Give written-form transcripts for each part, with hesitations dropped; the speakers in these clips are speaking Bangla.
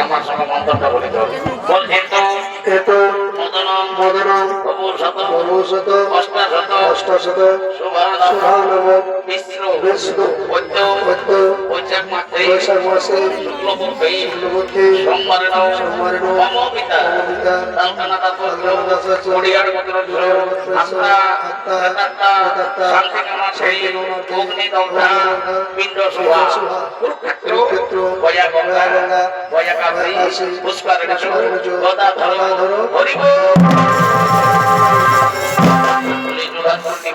আমার সঙ্গে মন্ত্রটা বলিতে হবে। বলছেন তো মদনম মদনম ভবশত ভবশত অষ্টাশত অষ্টাশত শুভানব শুভানব বিষ্ণু বিষ্ণু বৈদ্য বৈদ্য বৈশাখ মাসে বৈশাখ মাসে শুক্লপক্ষে শুক্লপক্ষে সোমবারেণ সোমবারেণ মম পিতা মম পিতা কালকানা দাসস্য দাসস্য ওড়িয়ার গোত্রস্য আত্মা প্রেতাত্মা শান্তিকামার্থে অগ্নিদগ্ধা পিণ্ড সুহা কুরুক্ষেত্র বয়াগঙ্গা বয়াকাশী পুষ্করিণীষু গদাধর হরি বল।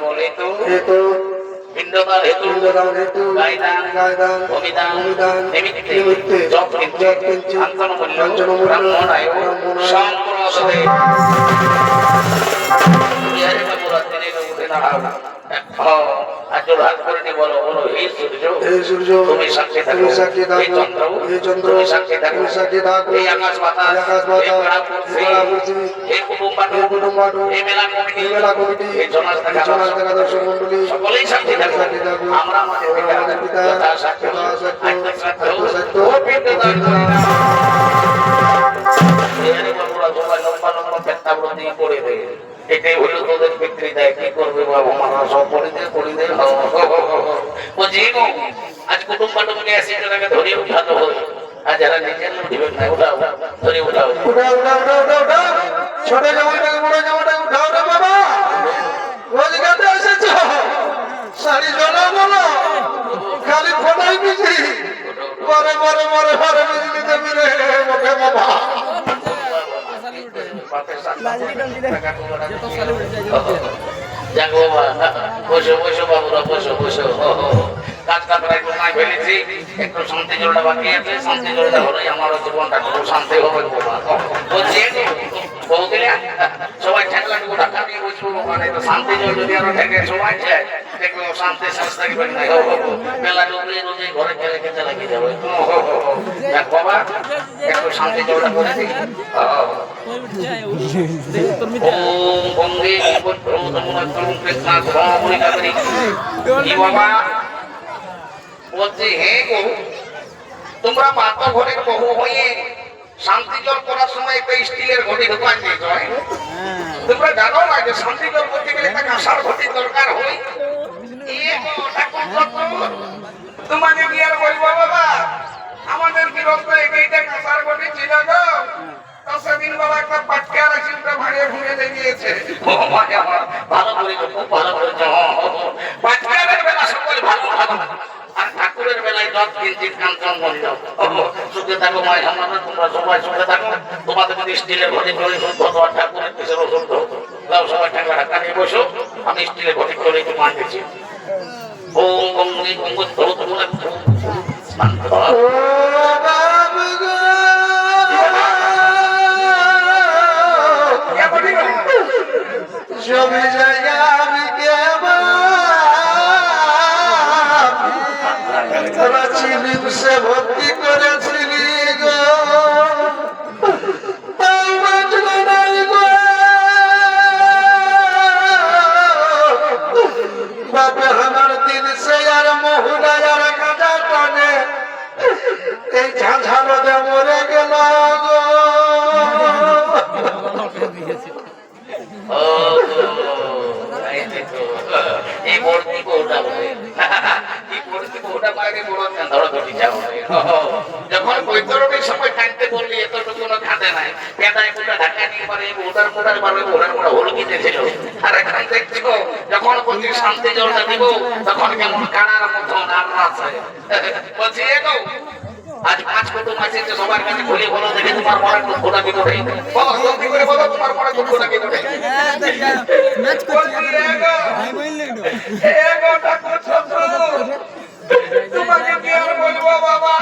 বলে তো হেতু পিণ্ডদান হেতু হেতু গায়দান গায়দান ভূমিদান ভূমিদান নিমিত্তে নিমিত্তে যৎ কিঞ্চিৎ কাঞ্চনমূল্য ব্রাহ্মণায় সম্প্রদদে। বিহারী বাবুরা তিনি উঠে দাঁড়াও। আজও রাত করে নি বলো বলো হে সূর্য তুমি সাক্ষী থাকো, হে চন্দ্র তুমি সাক্ষী থাকো, হে আকাশ বাতাস, হে বেড়া পৃথিবী, হে কুটুম্বাটু, হে মেলা কমিটি, হে জনাস দেখা দর্শক মণ্ডলী সকলেই সাক্ষী থাকো। আমরা আমাদের পিতা যথা সাক্ষ্য আত্মসাক্ষ্য ও পিণ্ডদান করি না। বিহারী বাবুরা সবাই লম্বা লম্বা পেট্টাবৃত্তি করে দেয়। এটাই হলো তোদের বিক্রি দেয়। কি করবে বাবা মারা সব করে দে বুঝি গো। আজ কুটুম বাটুমকে এসে এটাকে ধরে উঠাতে হয়। আর যারা নিজের উঠিবেন না উঠাও ধরে উঠাও ছোট জামাটাকে বড় জামাটাকে উঠাও রে বাবা। রোজ গাতে এসেছো শাড়ি জলা বলো খালি ফোটাই বিজি মরে মরে মরে মরে বিজলি দেবি রে মোটে বাবা। যাক বাবা বসো বসো বাবুরা বসো বসো। কাজ কাপড় একটু নাই ফেলেছি, একটু শান্তি জলটা বাকি আছে। শান্তি জলটা হলেই আমার জীবনটা একটু শান্তি হবে বাবা। বলছি বহুদিনে সবাই ঠেকলা টুকু ঢাকা দিয়ে বসবো মানে শান্তি জল যদি আরো ঠেকে সবাই যায় দেখবো শান্তি শেষ থাকবে না। বেলা ডুবলে রোজে ঘরে খেলে খেতে লাগিয়ে যাবে। দেখ বাবা একটু শান্তি জলটা করেছি। বলছি হে গো তোমরা মাতা ঘরের বহু হয়ে শান্তি জল করার সময় একটা স্টিলের ঘটি ঢুকান দিয়েছ। তোমরা জানো না যে শান্তি জল করতে গেলে একটা কাঁসার ঘটির দরকার হয়। তোমাকে কি আর বলবো বাবা আমাদের গৃহস্থ এইটা কাঁসার ঘটি ছিল গো। সেদিন বাবা একটা পাটকা রাখি ওটা ভাড়িয়ে ঘুরে দিয়েছে। ভালো করেছো খুব ভালো করেছো। পাটকারের বেলা সকল ভালো ভালো আর ঠাকুরের বেলায় যত কিঞ্চিৎ কাঞ্চন বন্ধ। সুখে থাকো মায় আমরা তোমরা সবাই সুখে থাকো। তোমাদের যদি স্টিলের ঘটি চলে শুদ্ধ হতো আর ঠাকুরের পিছনে অশুদ্ধ হতো। তাও সবাই ঠান্ডা ঢাকা নিয়ে বসো। আমি স্টিলের ঘটি চলে একটু মান দিচ্ছি। ওম গঙ্গি গঙ্গি ধরো তোমরা জমি জায়গা আমি চিনি সে ভর্তি করেছিলি গো বাপে আমার দিন সে আর মহুলায় আর কাটা টানে এই ঝাঁঝালো মরে গেল গো। যখন বৈতরণের সময় কাঁদতে বললি এতটুকু খাতে নাই পেটায় পুরা ঢাকা নিয়ে পারে ওটার মোটার পারবে ওটার মোটা হলুকিতে ছিল। আর এখানে দেখছো যখন বলছি শান্তি জলটা দিব তখন কেমন কানার মতো নাম আছে। বলছি এগো আজ 5 কুটুম আছে সবার কাছে খুলে বলো দেখে তোমার মনে দুঃখটা কি করে বলো জলদি করে বলো তোমার মনে দুঃখটা কি করে। তোমাকে কি আর বলবো বাবা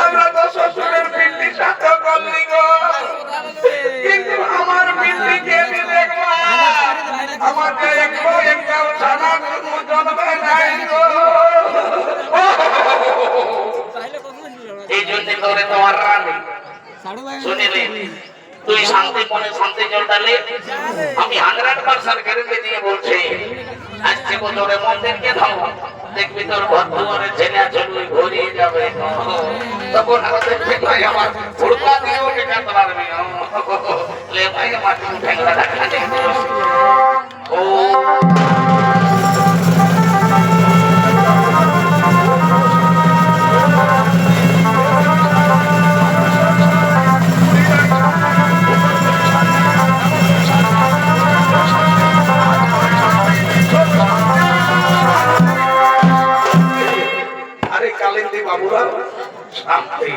আমরা তো শ্বশুরের পিন্ডি সাথে করলি গো কিন্তু আমার পিন্ডি কে দেখবা আমাকে একটু ছানা জন্মে নাই গো। এই জন্য তোরে তোমার রানী শুনিলে তুই শান্তি মনে শান্তি জল ডালে আমি 100% গ্যারেন্টি দিয়ে বলছি আজকে বছরে মন্দিরকে দাও দেখবি তোর ঘর দুয়ারে ছেলে চলুই ভরিয়ে যাবে তখন আমাদের ভাই আমার ফুড়পা দিয়েও ঠেকাতে পারবি না লে ভাই আমার ঠেঙ্গা ঢাকা ও আরে কালিন্দী বাবুরা শান্তি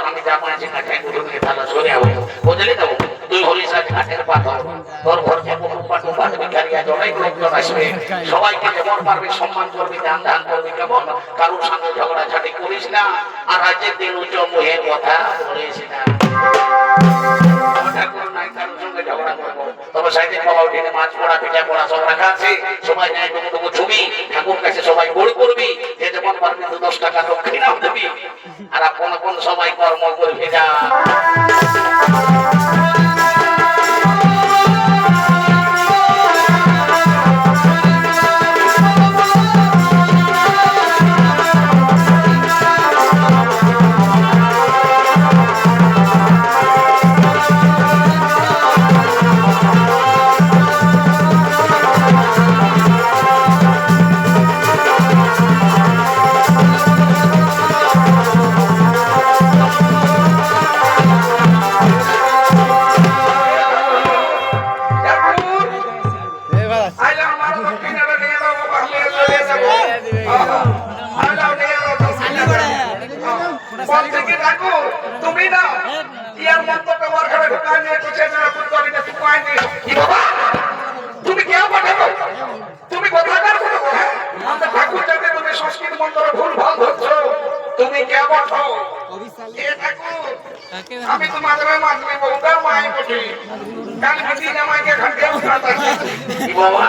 আমি যাবো বুঝলি তো তুই হলিস ঘাটের পাথর তোর ঘর সবাইকে যেমন পারবি সম্মান করবি দান দান করবি কেমন কারোর সঙ্গে ঝগড়াঝাটি করিস না আর আজকের দিন উচ্চ মুহের কথা বলিস না ঠাকুর নাই কারোর সঙ্গে ঝগড়া করবো তবে সাইদিন বাবা উঠে মাছ পড়া পিঠা পড়া সব রাখা আছে সবাই নেয় ডুবু ছবি ঠাকুর কাছে সবাই বড় করবি যে যেমন পারবি 10 টাকা দক্ষিণাও দেবি আর আপন আপন সবাই কর্ম করবি যা তুমি না ইয়ার মত ব্যবহার করে ঢুকায় নিয়ে কুচে মেরে ফুটবল এটা চুপায় নিয়ে বাবা তুমি কেউ পাঠাবো তুমি কোথাকার কোনো হ্যাঁ আমরা ঠাকুর জাতির তুমি সংস্কৃত মন্ত্র ভুল ভাল ধরছো তুমি কে পাঠাও এ ঠাকুর আমি তো মাঝে মাঝে বলতে মাই বলি কাল দিন আমাকে ঘন্টা উঠাতে বাবা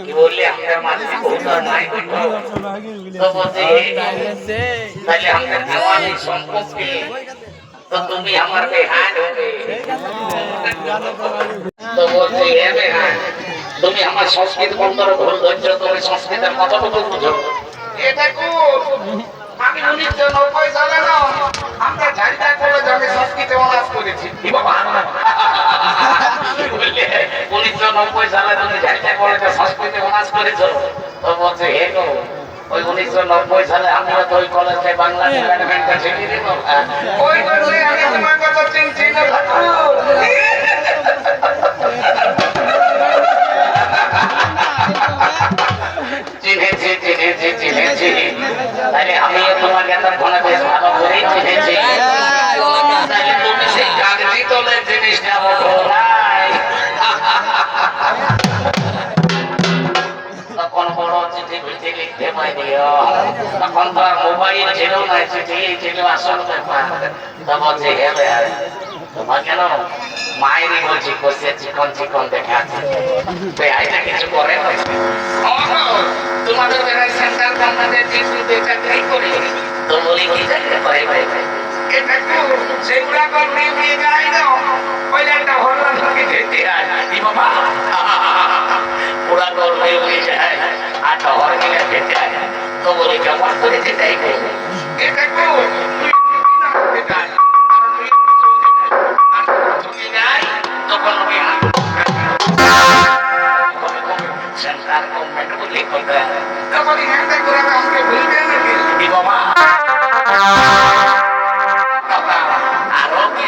কি বললি আমাদের মাঝে বহুতর নাই তো বলছি তাহলে আমাদের দেওয়ালি সম্পর্কে তো তুমি আমার বেহান হবে তো বলছি হে বেহান তুমি আমার সংস্কৃত মন্ত্র ভুল ধরছো তুমি সংস্কৃতের কতটুকু বুঝো এটা কো আমি 1990 সালে না আমরা ঝালটা কলেজ আমি সংস্কৃতে অনার্স করেছি বাবা 1990 সালে তুমি ঝালটা কলেজে সংস্কৃতে অনার্স করেছো তো বলছে হে গো ওই 1990 সালে আমিও তো ওই কলেজে বাংলা ডিপার্টমেন্টে ছিলি রে বাবা ওই বলে আমি তোমার কথা চিনছি না ঠাকুর চিনেছি তাহলে আমিও তোমাকে এতক্ষণে বেশ ভালো করেই চিনেছি তাহলে তুমি সেই কাগজি তোলের জিনিসটা বলো নাই তখন বড় চিঠি পিঠি লিখতে পাইনিও তখন তো আর মোবাইল ছিল না চিঠি ছিল আসল ব্যাপার তা বলছে হেবে আর তোমার কেন মায়েরই বলছি কষে চিকন চিকন দেখে আছে আইটা কিছু করে তোমাদের বেলায় সেন্টার আমাদের চিঠিতে চাকরি করে তো বলি কি চাকরি করে ভাই ভাই এটা কো সেগুলা কর নিয়ে যাই না ওই একটা হল্লা সঙ্গে যেতে হয় বাবা পুরা গল্প হয়ে যায় আর শহর মিলে যেতে হয় তো বলি কেমন করে যেটাই এটা কো তখন আমি সেন্টার গভর্নমেন্ট বলি করতে তখন হ্যাঁ করে আমাকে ভুলবে নাকি বাবা আরো কি